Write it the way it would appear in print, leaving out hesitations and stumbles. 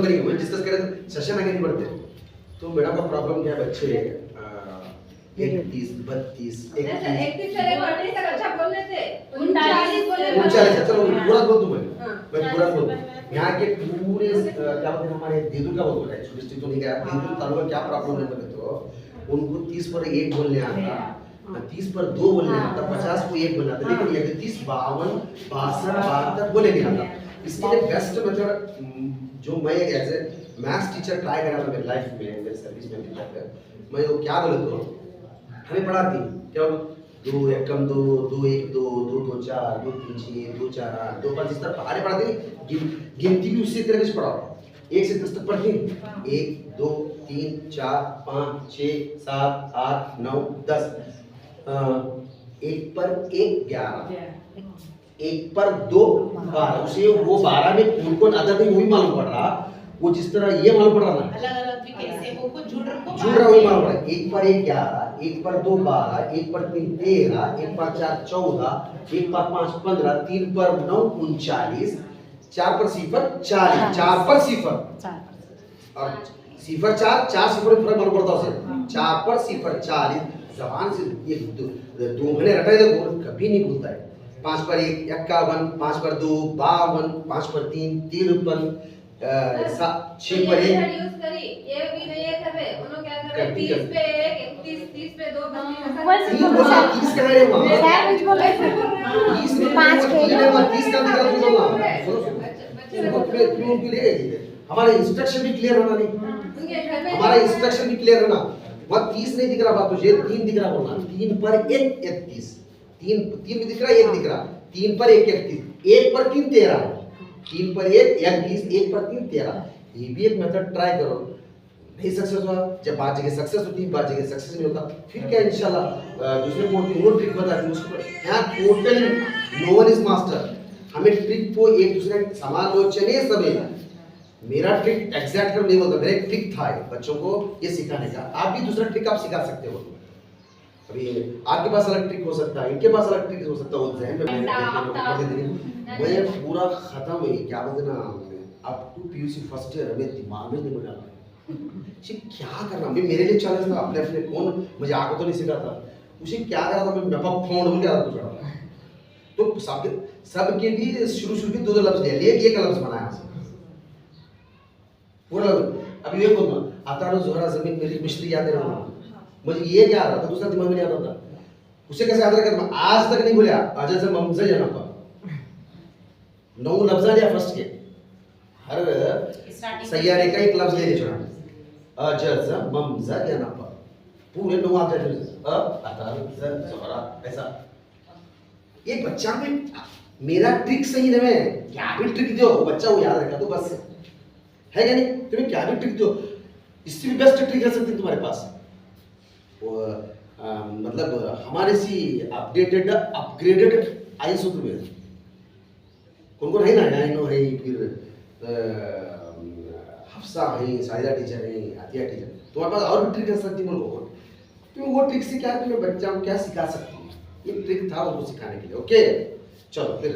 खत्म करेंगे, मैं डिस्कस करें सेशन आगे नहीं बढ़ते। तो मैडम का प्रॉब्लम क्या है, बच्चे 31 32 31 से लेकर 38 तक अच्छा बोल रहे थे, 39 39, चलो पूरा बोल दूं मैं पूरा बोल दूं। यहाँ के पूरे क्या बोलते हैं हमारे देदुल का बोल रहा है, डिस्ट्रिक्ट तो नहीं गया, देदुल तालुका क्या प्रॉब्लम है बोले तो उनको 30 पर 1 बोलने आता, 30 पर 2 बोलने आता, 50 को 1 बोलना आता, लेकिन 31 52 62 72 बोले नहीं आता। इसके लिए बेस्ट मेथड जो मैं as a maths teacher try करा था मेरी लाइफ में, मेरे सर्विस में मैं वो क्या बोले तो हमें पढ़ाती क्या 2 1 कम 2 2 1 2 2 2 4 2 3 6 2 4 8 2 5 इस तरह पढ़ाने पढ़ाते गिनती भी उसी तरीके से पढ़ाओ, 1 से 10 तक पढ़ती 1 2 3 4 5 6 7 8 9 10 1 पर 1 11 1 पर 2 12, उसे वो 12 में कौन कौन अदद है वही मालूम पड़ रहा, वो जिस तरह ये मालूम पड़ रहा ना अलग अलग भी कैसे वो कुछ जुड़ रहा वही मालूम पड़ रहा। 1 पर 1 11, 1 पर 2 12, 1 पर 3 13, 1 पर 4 14, 1 पर 5 15, 3 पर 9 39, 4 पर 0 40, 4 पर 0 और 0 4 4 0 में फर्क मालूम पड़ता उसे, 4 पर 0 40 जबान से ये दो महीने रटा है तो कभी नहीं भूलता है। 5 पर 1 51, 5 पर 2 52, 5 पर 3 53, 6 पर 1 यूज करी, ये भी नहीं है कर रहे, उन्होंने क्या कर रहे 30 पे 1 30 पे 2 30 कह रहे वहां 30 में 5 के 30 का दिखा तुम लोग क्यों ले हमारा इंस्ट्रक्शन भी क्लियर होना नहीं, हमारा इंस्ट्रक्शन भी क्लियर होना। वह 30 नहीं दिख रहा बात तुझे 3 दिख रहा बोलना, 3 पर 1 31, 3 भी दिख रहा 1 दिख रहा, 3 पर 1 31, 1 पर 3 13, 3 पर 1 31, 1 पर 3 13। ये भी एक मेथड ट्राई करो, नहीं सक्सेस हुआ, जब बात जगह सक्सेस होती है बात जगह सक्सेस नहीं होता, फिर क्या इंशाल्लाह दूसरे कोर्ट की वो ट्रिक बता दी उसको। यहाँ totally no one is master, हमें ट्रिक को एक दूसरे समालोचने समय मेरा ट्रिक एग्जैक्ट कर नहीं बोलता, मेरा एक ट्रिक था बच्चों को ये सिखाने का, आप भी दूसरा ट्रिक आप सिखा सकते हो। अभी आपके पास अलग ट्रिक हो सकता है, इनके पास अलग ट्रिक हो सकता है, वो जहन में मैं पूरा खत्म हुई क्या बोलते ना up to PUC first year हमें दिमाग में नहीं बना उसे क्या करना, मैं मेरे लिए चैलेंज था, अपने अपने कौन मुझे आगे तो नहीं सिखाता, उसे क्या करा था मैं नपा फोड़ बोल के कुछ रहा तो सबके भी शुरू में 2 लफ्ज ले लिए, एक लफ्ज बनाया पूरा लफ्ज। अभी ये बोलूंगा आता जोहरा जमीन मेरी मिश्री याद रहा, मुझे ये क्या आ रहा था दूसरा दिमाग में नहीं आता था, उसे कैसे याद रखा आज तक नहीं बोला अजय से ममजा या नपा 9 लफ्ज लिया फर्स्ट के, हर सैयारे का एक लफ्ज ले लिया अजज ममजा या नपा पूरे 9 आते थे अता जोहरा ऐसा। एक बच्चा में मेरा ट्रिक सही नहीं है, क्या भी ट्रिक दो बच्चा वो याद रखा तो बस है क्या नहीं, तुम्हें क्या भी ट्रिक दो, इससे भी बेस्ट ट्रिक है सकती तुम्हारे पास मतलब हमारे सी अपडेटेड अपग्रेडेड आई सूत्र में कौन कौन है ना, नाइनो है, फिर हफ्सा है, साहिदा टीचर है, आतिया टीचर, तुम्हारे पास और भी ट्रिक है सकती मुझको, तो वो ट्रिक से क्या तुम्हें बच्चा को क्या सिखा सकती है, ये ट्रिक था उसको सिखाने के लिए। ओके चलो फिर